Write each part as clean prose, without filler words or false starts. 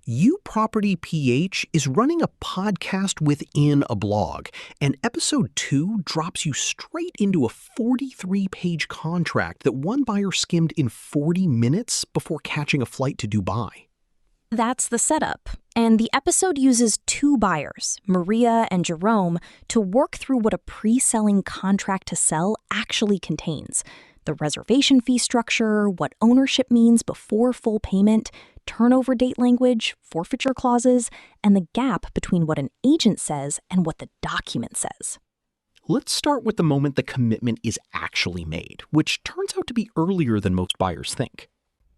You Property PH is running a podcast within a blog, and episode 2 drops you straight into a 43-page contract that one buyer skimmed in 40 minutes before catching a flight to Dubai. That's the setup, and the episode uses two buyers, Maria and Jerome, to work through what a pre-selling contract to sell actually contains. The reservation fee structure, what ownership means before full payment, turnover date language, forfeiture clauses, and the gap between what an agent says and what the document says. Let's start with the moment the commitment is actually made, which turns out to be earlier than most buyers think.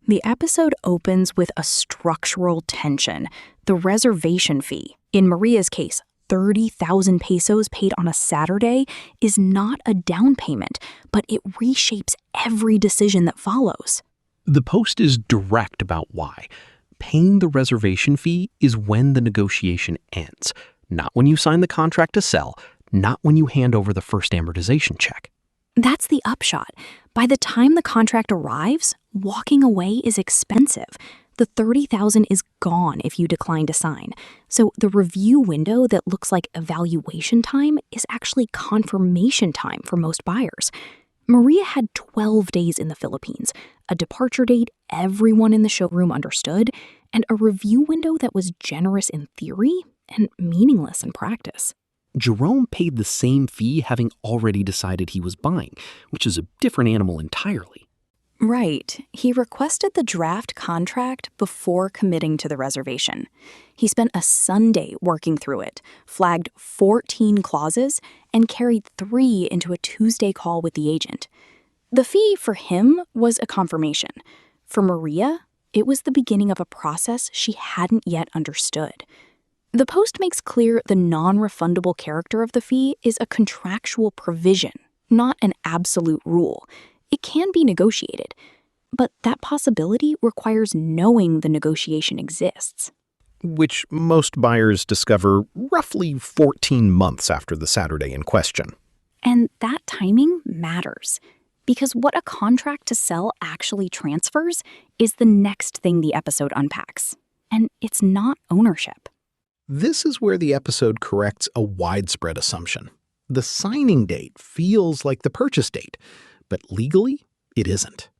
The episode opens with a structural tension, the reservation fee. In Maria's case, 30,000 pesos paid on a Saturday is not a down payment, but it reshapes every decision that follows. The post is direct about why. Paying the reservation fee is when the negotiation ends, not when you sign the contract to sell, not when you hand over the first amortization check. That's the upshot. By the time the contract arrives, walking away is expensive. The 30,000 is gone if you decline to sign. So the review window that looks like evaluation time is actually confirmation time for most buyers. Maria had 12 days in the Philippines, a departure date everyone in the showroom understood, and a review window that was generous in theory and meaningless in practice. Jerome paid the same fee having already decided he was buying, which is a different animal entirely. Right. He requested the draft contract before committing to the reservation. He spent a Sunday working through it, flagged 14 clauses, and carried 3 into a Tuesday call with the agent. The fee for him was a confirmation. For Maria, it was the beginning of a process she hadn't yet understood. The post makes clear the non-refundable character of the fee is a contractual provision, not an absolute rule. It can be negotiated, but that possibility requires knowing the negotiation exists. Which most buyers discover roughly 14 months after the Saturday in question. And that timing matters, because what a contract to sell actually transfers is the next thing the episode unpacks. And it's not ownership. This is where the episode corrects a widespread assumption. The signing date feels like the purchase date, but legally, it isn't.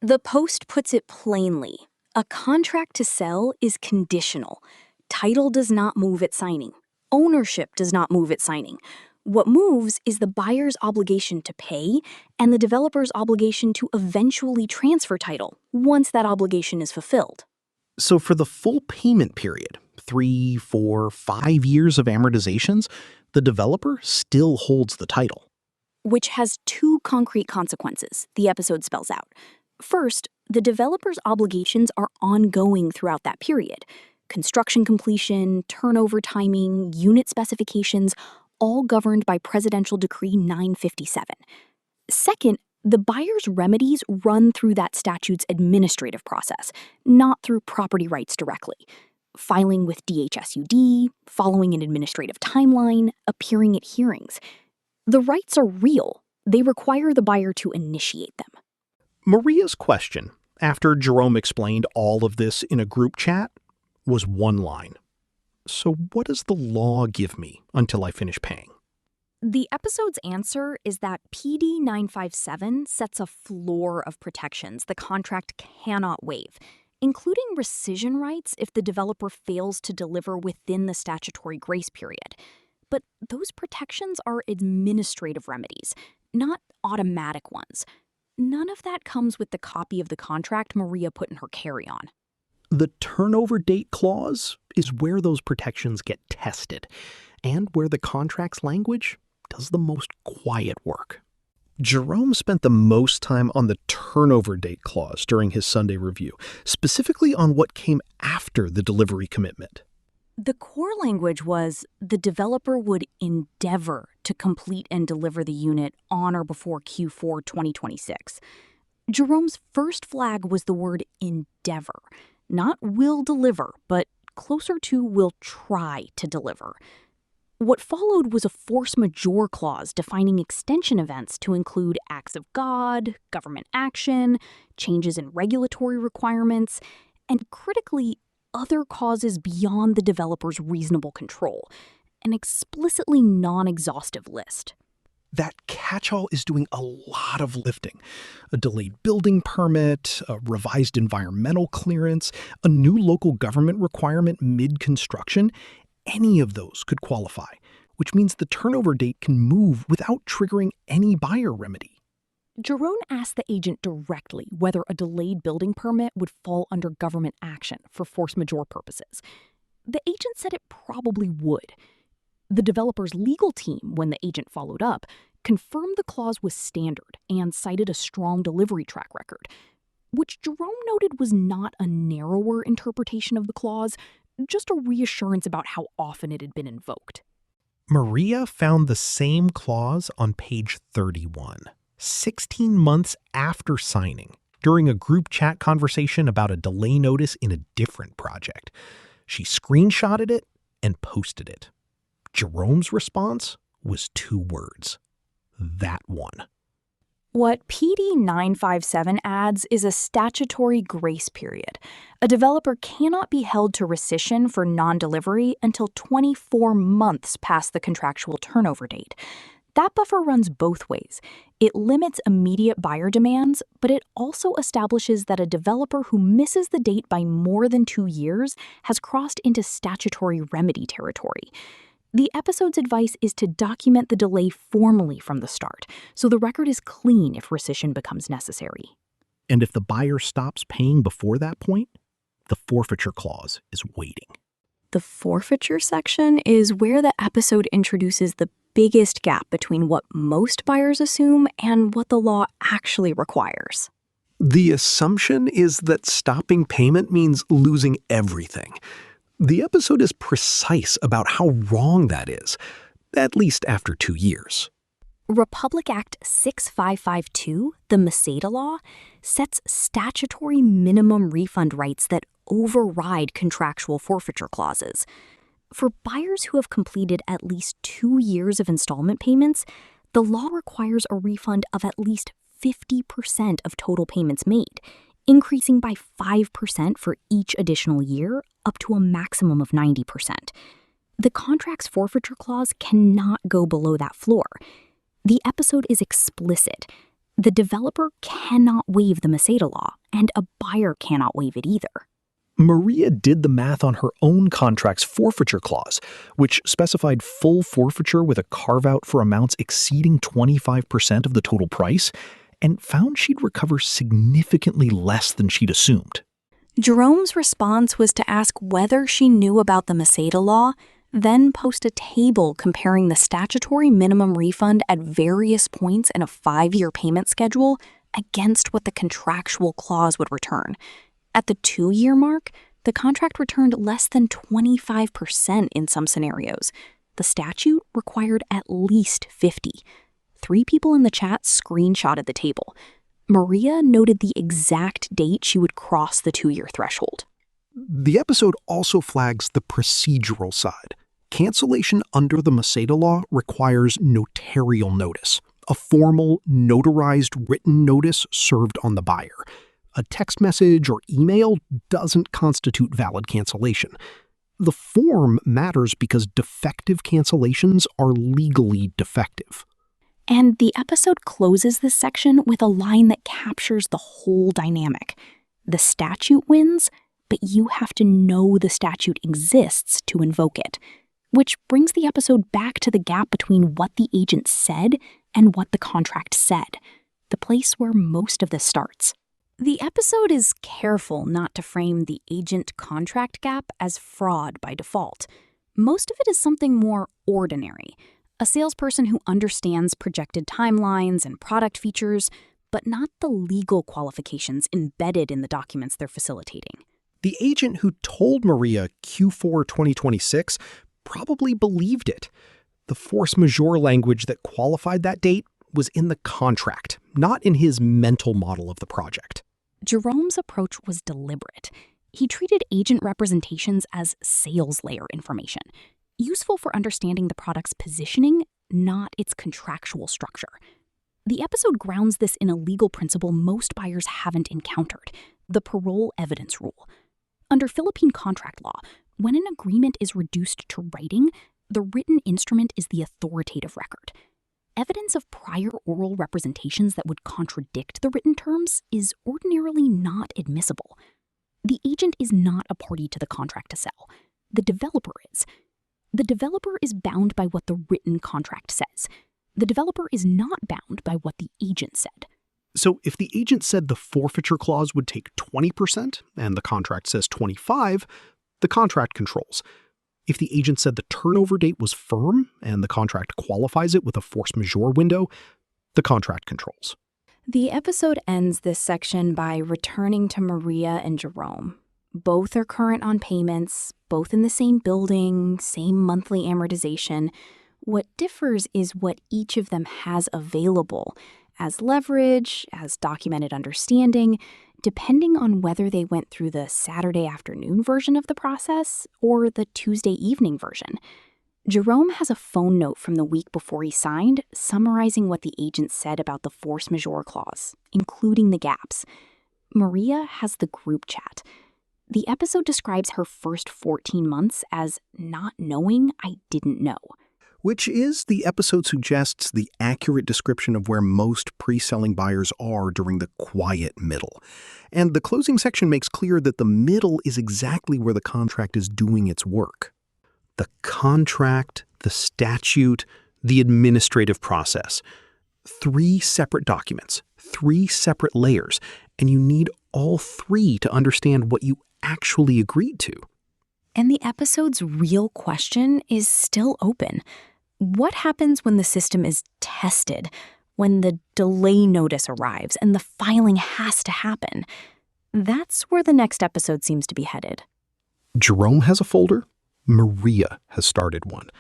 The post puts it plainly. A contract to sell is conditional. Title does not move at signing. Ownership does not move at signing. What moves is the buyer's obligation to pay and the developer's obligation to eventually transfer title once that obligation is fulfilled. So for the full payment period, 3, 4, 5 years of amortizations, the developer still holds the title. Which has 2 concrete consequences, the episode spells out. First, the developer's obligations are ongoing throughout that period. Construction completion, turnover timing, unit specifications, all governed by Presidential Decree 957. Second, the buyer's remedies run through that statute's administrative process, not through property rights directly. Filing with DHSUD, following an administrative timeline, appearing at hearings. The rights are real. They require the buyer to initiate them. Maria's question, after Jerome explained all of this in a group chat, was one line. So what does the law give me until I finish paying? The episode's answer is that PD 957 sets a floor of protections the contract cannot waive, including rescission rights if the developer fails to deliver within the statutory grace period. But those protections are administrative remedies, not automatic ones. None of that comes with the copy of the contract Maria put in her carry-on. The turnover date clause is where those protections get tested, and where the contract's language does the most quiet work. Jerome spent the most time on the turnover date clause during his Sunday review, specifically on what came after the delivery commitment. The core language was the developer would endeavor to complete and deliver the unit on or before Q4 2026. Jerome's first flag was the word endeavor, not will deliver, but closer to will try to deliver. What followed was a force majeure clause defining extension events to include acts of God, government action, changes in regulatory requirements, and critically, other causes beyond the developer's reasonable control, an explicitly non-exhaustive list. That catch-all is doing a lot of lifting. A delayed building permit, a revised environmental clearance, a new local government requirement mid-construction. Any of those could qualify, which means the turnover date can move without triggering any buyer remedy. Jerome asked the agent directly whether a delayed building permit would fall under government action for force majeure purposes. The agent said it probably would. The developer's legal team, when the agent followed up, confirmed the clause was standard and cited a strong delivery track record, which Jerome noted was not a narrower interpretation of the clause, just a reassurance about how often it had been invoked. Maria found the same clause on page 31, 16 months after signing, during a group chat conversation about a delay notice in a different project. She screenshotted it and posted it. Jerome's response was 2 words. That one. What PD 957 adds is a statutory grace period. A developer cannot be held to rescission for non-delivery until 24 months past the contractual turnover date. That buffer runs both ways. It limits immediate buyer demands, but it also establishes that a developer who misses the date by more than 2 years has crossed into statutory remedy territory. The episode's advice is to document the delay formally from the start, so the record is clean if rescission becomes necessary. And if the buyer stops paying before that point, the forfeiture clause is waiting. The forfeiture section is where the episode introduces the biggest gap between what most buyers assume and what the law actually requires. The assumption is that stopping payment means losing everything. The episode is precise about how wrong that is, at least after 2 years. Republic Act 6552, the Masada Law, sets statutory minimum refund rights that override contractual forfeiture clauses. For buyers who have completed at least 2 years of installment payments, the law requires a refund of at least 50% of total payments made, increasing by 5% for each additional year, up to a maximum of 90%. The contract's forfeiture clause cannot go below that floor. The episode is explicit. The developer cannot waive the Masada Law, and a buyer cannot waive it either. Maria did the math on her own contract's forfeiture clause, which specified full forfeiture with a carve-out for amounts exceeding 25% of the total price, and found she'd recover significantly less than she'd assumed. Jerome's response was to ask whether she knew about the Masada Law, then post a table comparing the statutory minimum refund at various points in a 5-year payment schedule against what the contractual clause would return. At the 2-year mark, the contract returned less than 25% in some scenarios. The statute required at least 50. 3 people in the chat screenshotted the table. Maria noted the exact date she would cross the 2-year threshold. The episode also flags the procedural side. Cancellation under the Masada Law requires notarial notice, a formal, notarized written notice served on the buyer. A text message or email doesn't constitute valid cancellation. The form matters because defective cancellations are legally defective. And the episode closes this section with a line that captures the whole dynamic. The statute wins, but you have to know the statute exists to invoke it. Which brings the episode back to the gap between what the agent said and what the contract said, the place where most of this starts. The episode is careful not to frame the agent-contract gap as fraud by default. Most of it is something more ordinary. A salesperson who understands projected timelines and product features, but not the legal qualifications embedded in the documents they're facilitating. The agent who told Maria Q4 2026 probably believed it. The force majeure language that qualified that date was in the contract, not in his mental model of the project. Jerome's approach was deliberate. He treated agent representations as sales layer information, useful for understanding the product's positioning, not its contractual structure. The episode grounds this in a legal principle most buyers haven't encountered, the parole evidence rule. Under Philippine contract law, when an agreement is reduced to writing, the written instrument is the authoritative record. Evidence of prior oral representations that would contradict the written terms is ordinarily not admissible. The agent is not a party to the contract to sell. The developer is. The developer is bound by what the written contract says. The developer is not bound by what the agent said. So if the agent said the forfeiture clause would take 20% and the contract says 25, the contract controls. If the agent said the turnover date was firm and the contract qualifies it with a force majeure window, the contract controls. The episode ends this section by returning to Maria and Jerome. Both are current on payments, both in the same building, same monthly amortization. What differs is what each of them has available as leverage, as documented understanding, depending on whether they went through the Saturday afternoon version of the process or the Tuesday evening version. Jerome has a phone note from the week before he signed summarizing what the agent said about the force majeure clause, including the gaps. Maria has the group chat. The episode describes her first 14 months as not knowing I didn't know. Which is, the episode suggests, the accurate description of where most pre-selling buyers are during the quiet middle. And the closing section makes clear that the middle is exactly where the contract is doing its work. The contract, the statute, the administrative process. 3 separate documents, 3 separate layers, and you need all 3 to understand what you actually agreed to. And the episode's real question is still open. What happens when the system is tested, when the delay notice arrives and the filing has to happen? That's where the next episode seems to be headed. Jerome has a folder. Maria has started one.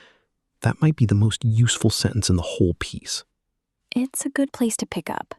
That might be the most useful sentence in the whole piece. It's a good place to pick up.